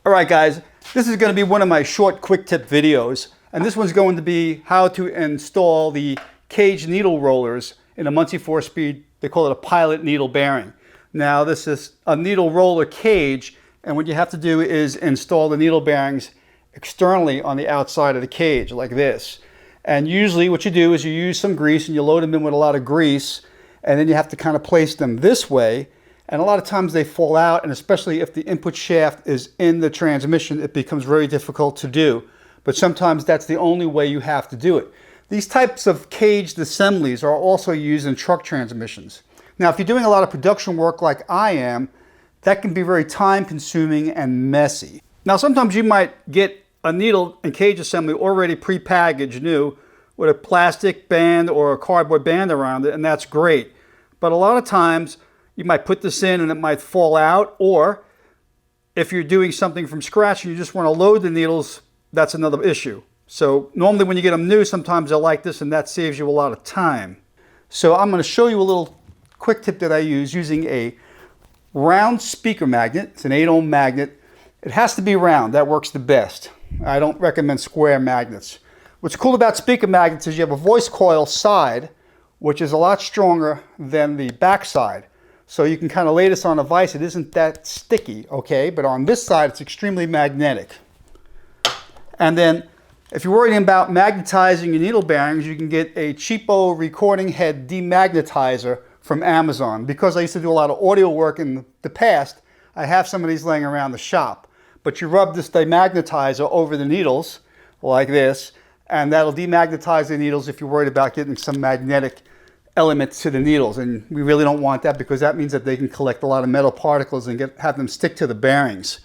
Alright guys, this is going to be one of my short quick tip videos, and this one's going to be how to install the cage needle rollers in a Muncie 4-speed. They call it a pilot needle bearing. Now this is a needle roller cage, and what you have to do is install the needle bearings externally on the outside of the cage like this. And usually what you do is you use some grease and you load them in with a lot of grease, and then you have to kind of place them this way. And a lot of times they fall out, and especially if the input shaft is in the transmission, it becomes very difficult to do. But sometimes that's the only way you have to do it. These types of caged assemblies are also used in truck transmissions. Now, if you're doing a lot of production work like I am, that can be very time consuming and messy. Now, sometimes you might get a needle and cage assembly already pre-packaged new with a plastic band or a cardboard band around it, and that's great. But a lot of times, you might put this in and it might fall out, or if you're doing something from scratch and you just want to load the needles, that's another issue. So normally when you get them new, sometimes they're like this, and that saves you a lot of time. So I'm going to show you a little quick tip that I use using a round speaker magnet. It's an 8-ohm magnet. It has to be round. That works the best. I don't recommend square magnets. What's cool about speaker magnets is you have a voice coil side, which is a lot stronger than the back side. So you can kind of lay this on a vise. It isn't that sticky, okay? But on this side, it's extremely magnetic. And then if you're worried about magnetizing your needle bearings, you can get a cheapo recording head demagnetizer from Amazon. Because I used to do a lot of audio work in the past, I have some of these laying around the shop. But you rub this demagnetizer over the needles like this, and that'll demagnetize the needles if you're worried about getting some magnetic elements to the needles. And we really don't want that, because that means that they can collect a lot of metal particles and have them stick to the bearings.